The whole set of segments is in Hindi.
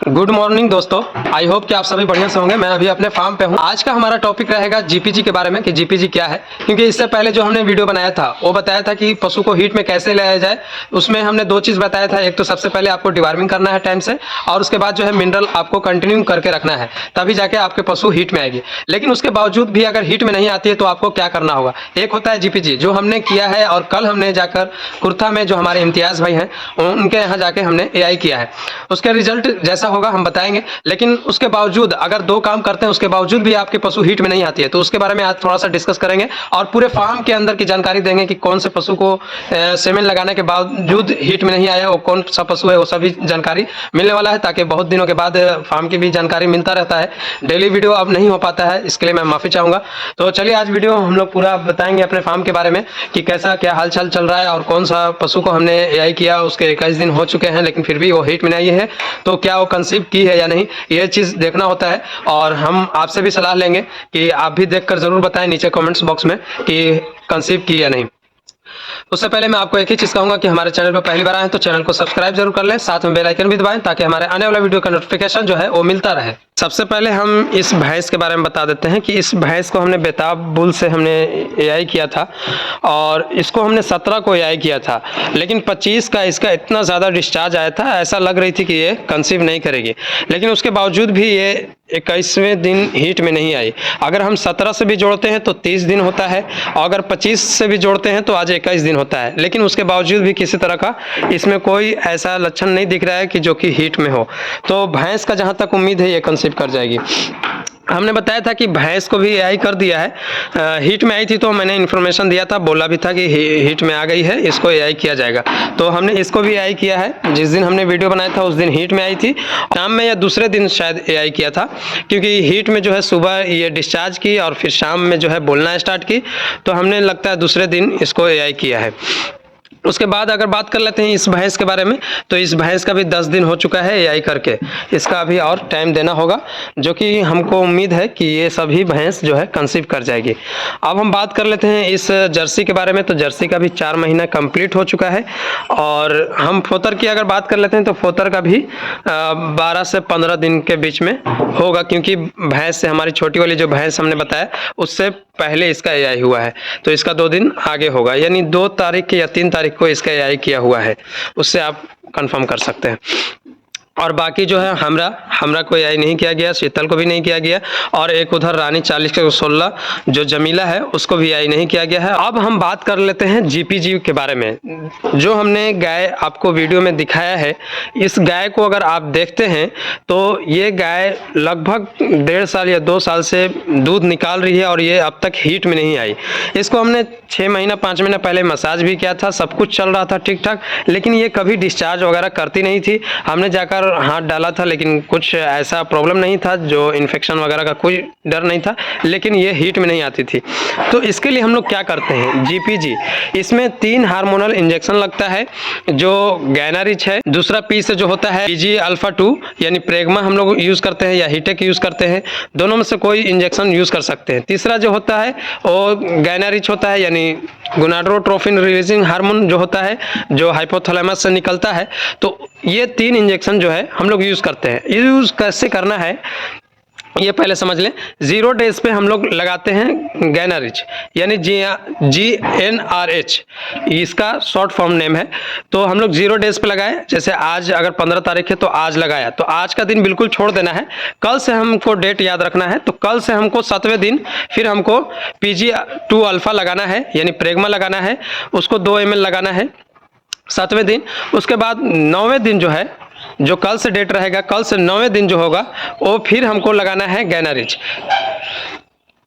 गुड मॉर्निंग दोस्तों। आई होप कि आप सभी बढ़िया से होंगे। मैं अभी अपने फार्म पे हूँ। आज का हमारा टॉपिक रहेगा जीपीजी के बारे में कि जीपीजी क्या है, क्योंकि इससे पहले जो हमने वीडियो बनाया था वो बताया था कि पशु को हीट में कैसे लाया जाए। उसमें हमने दो चीज़ बताया था, एक तो सबसे पहले आपको डिवार्मिंग करना है टाइम से, और उसके बाद जो है मिनरल आपको कंटिन्यू करके रखना है, तभी जाके आपके पशु हीट में आएगी। लेकिन उसके बावजूद भी अगर हीट में नहीं आती है तो आपको क्या करना होगा। एक होता है जीपीजी जो हमने किया है, और कल हमने जाकर कुर्था में जो हमारे इम्तियाज़ भाई हैं उनके यहाँ जाके हमने एआई किया है। उसके रिजल्ट जैसा होगा हम बताएंगे। लेकिन उसके बावजूद अगर दो काम करते हैं उसके बावजूद भी आपके पशु हीट में नहीं आती है, तो उसके बारे में आज थोड़ा सा डिस्कस करेंगे और पूरे फार्म के अंदर की जानकारी देंगे कि कौन से पशु को सेमेन लगाने के बावजूद हीट में नहीं आया, वो कौन सा पशु है, वो सभी जानकारी मिलने वाला है, ताकि बहुत दिनों के बाद फार्म की भी जानकारी मिलता रहता है। डेली वीडियो अब नहीं हो पाता है, इसके लिए मैं माफ़ी चाहूँगा। तो चलिए आज वीडियो हम लोग पूरा बताएंगे अपने फार्म के बारे में कि कैसा क्या हाल चाल चल रहा है और कौन सा पशु को हमने एआई किया, उसके 21 दिन हो चुके हैं लेकिन फिर भी वो हीट में नहीं है, तो क्या वो कंसीव की है या नहीं, ये चीज़ देखना होता है। और हम आपसे भी सलाह लेंगे कि आप भी देखकर ज़रूर बताएं नीचे कमेंट्स बॉक्स में कि कंसीव की या नहीं। उससे पहले मैं आपको एक ही चीज़ कहूँगा कि हमारे चैनल पर पहली बार आए तो चैनल को सब्सक्राइब जरूर कर लें, साथ में बेल आइकन भी दबाएं ताकि हमारे आने वाला वीडियो का नोटिफिकेशन जो है वो मिलता रहे। सबसे पहले हम इस भैंस के बारे में बता देते हैं कि इस भैंस को हमने बेताब बुल से हमने एआई किया था, और इसको हमने 17 को एआई किया था, लेकिन 25 का इसका इतना ज़्यादा डिस्चार्ज आया था, ऐसा लग रही थी कि ये कंसीव नहीं करेगी। लेकिन उसके बावजूद भी ये 21वें दिन हीट में नहीं आई। अगर हम 17 से भी जोड़ते हैं तो 30 दिन होता है, और अगर 25 से भी जोड़ते हैं तो आज 21 दिन होता है। लेकिन उसके बावजूद भी किसी तरह का इसमें कोई ऐसा लक्षण नहीं दिख रहा है कि जो कि हीट में हो। तो भैंस का जहाँ तक उम्मीद है ये कंसीव कर जाएगी। हमने बताया था कि भैंस को भी एआई कर दिया है। हीट में आई थी तो मैंने इन्फॉर्मेशन दिया था, बोला भी था कि हीट में आ गई है, इसको एआई किया जाएगा। तो हमने इसको भी एआई किया है। जिस दिन हमने वीडियो बनाया था उस दिन हीट में आई थी, शाम में या दूसरे दिन शायद एआई किया था, क्योंकि हीट में जो है सुबह ये डिस्चार्ज की और फिर शाम में जो है बोलना स्टार्ट की, तो हमने लगता है दूसरे दिन इसको एआई किया है। उसके बाद अगर बात कर लेते हैं इस भैंस के बारे में, तो इस भैंस का भी 10 दिन हो चुका है एआई करके। इसका अभी और टाइम देना होगा, जो कि हमको उम्मीद है कि ये सभी भैंस जो है कंसीव कर जाएगी। अब हम बात कर लेते हैं इस जर्सी के बारे में। तो जर्सी का भी 4 महीना कंप्लीट हो चुका है। और हम फोतर की अगर बात कर लेते हैं तो फोतर का भी 12 से 15 दिन के बीच में होगा, क्योंकि भैंस से हमारी छोटी वाली जो भैंस हमने बताया उससे पहले इसका एआई हुआ है, तो इसका 2 दिन आगे होगा, यानी 2 तारीख या 3 तारीख को इसका एआई किया हुआ है, उससे आप कंफर्म कर सकते हैं। और बाकी जो है हमरा को एआई नहीं किया गया, शीतल को भी नहीं किया गया, और एक उधर रानी 40 के 16 जो जमीला है उसको भी एआई नहीं किया गया है। अब हम बात कर लेते हैं जीपीजी के बारे में। जो हमने गाय आपको वीडियो में दिखाया है, इस गाय को अगर आप देखते हैं तो ये गाय लगभग 1.5 साल या 2 साल से दूध निकाल रही है, और ये अब तक हीट में नहीं आई। इसको हमने 6 महीना 5 महीना पहले मसाज भी किया था, सब कुछ चल रहा था ठीक ठाक, लेकिन ये कभी डिस्चार्ज वगैरह करती नहीं थी। हमने जाकर हाथ डाला था लेकिन कुछ ऐसा प्रॉब्लम नहीं था, जो इन्फेक्शन वगैरह का कोई डर नहीं था, लेकिन ये हीट में नहीं आती थी। तो इसके लिए हम लोग क्या करते हैं, जीपीजी, इसमें 3 हार्मोनल इंजेक्शन लगता है, जो गैनारिच है, दूसरा पी से जो होता है पीजी अल्फा 2 यानी प्रेग्मा हम लोग यूज़ करते हैं या हीटेक यूज़ करते हैं, दोनों में से कोई इंजेक्शन यूज़ कर सकते हैं। तीसरा जो होता है वो गैनारिच होता है, यानी गोनाडोट्रोफिन रिलीजिंग हार्मोन जो होता है, जो हाइपोथैलेमस से निकलता है। तो ये 3 इंजेक्शन जो है हम लोग यूज़ करते हैं। ये यूज़ कैसे करना है ये पहले समझ लें। 0 डेज पे हम लोग लगाते हैं गैनारिच, यानी GnRH, इसका शॉर्ट फॉर्म नेम है। तो हम लोग 0 डेज पे लगाए, जैसे आज अगर 15 तारीख है तो आज लगाया, तो आज का दिन बिल्कुल छोड़ देना है। कल से हमको डेट याद रखना है, तो कल से हमको 7वें दिन फिर हमको PG2 अल्फा लगाना है, यानी प्रेग्मा लगाना है, उसको 2 ml लगाना है 7वें दिन। उसके बाद 9वें दिन जो है, जो कल से डेट रहेगा, कल से 9वें दिन जो होगा वो फिर हमको लगाना है गैनारिच,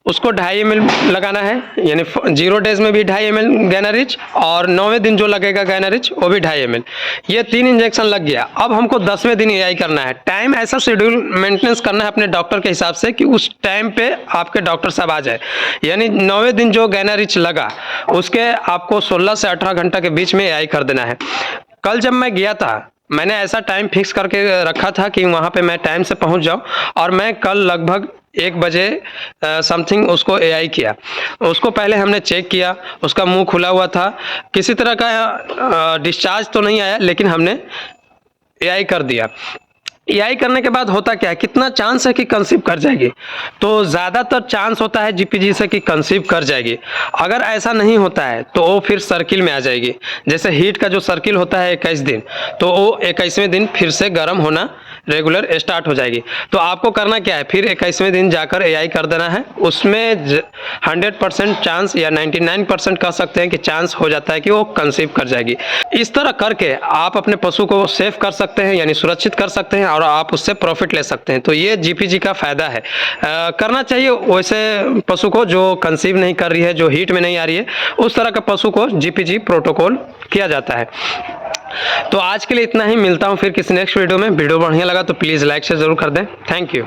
उसको 2.5 ml लगाना है, यानी 0 डेज में भी 2.5 ml गैनारिच, और 9वें दिन जो लगेगा गैनारिच वो भी 2.5 ml। ये 3 इंजेक्शन लग गया। अब हमको 10वें दिन एआई करना है। टाइम ऐसा शेड्यूल मेंटेनेंस करना है अपने डॉक्टर के हिसाब से कि उस टाइम पे आपके डॉक्टर साहब आ जाए, यानी 9वें दिन जो गैनारिच लगा उसके आपको 16 से 18 घंटा के बीच में एआई कर देना है। कल जब मैं गया था, मैंने ऐसा टाइम फिक्स करके रखा था कि वहाँ पे मैं टाइम से पहुँच जाऊँ, और मैं कल लगभग 1 बजे समथिंग उसको एआई किया। उसको पहले हमने चेक किया, उसका मुंह खुला हुआ था, किसी तरह का डिस्चार्ज तो नहीं आया, लेकिन हमने एआई कर दिया। एआई करने के बाद होता क्या है, कितना चांस है कि कंसीव कर जाएगी? तो ज़्यादातर चांस होता है जीपीजी से कि कंसीव कर जाएगी। अगर ऐसा नहीं होता है तो वो फिर सर्किल में आ जाएगी। जैसे हीट का जो सर्किल होता है 21 दिन, तो वो 21वें दिन फिर से गर्म होना रेगुलर स्टार्ट हो जाएगी। तो आपको करना क्या है, फिर 21वें दिन जाकर एआई कर देना है। उसमें 100% चांस या 99% कह सकते हैं कि चांस हो जाता है कि वो कंसीव कर जाएगी। इस तरह करके आप अपने पशु को सेफ कर सकते हैं, यानी सुरक्षित कर सकते हैं और आप उससे प्रॉफिट ले सकते हैं। तो ये जीपीजी का फ़ायदा है। करना चाहिए वैसे पशु को जो कंसीव नहीं कर रही है, जो हीट में नहीं आ रही है, उस तरह का पशु को जीपीजी प्रोटोकॉल किया जाता है। तो आज के लिए इतना ही, मिलता हूँ फिर किसी नेक्स्ट वीडियो में। वीडियो बढ़िया लगा तो प्लीज़ लाइक शेयर ज़रूर कर दें। Thank you.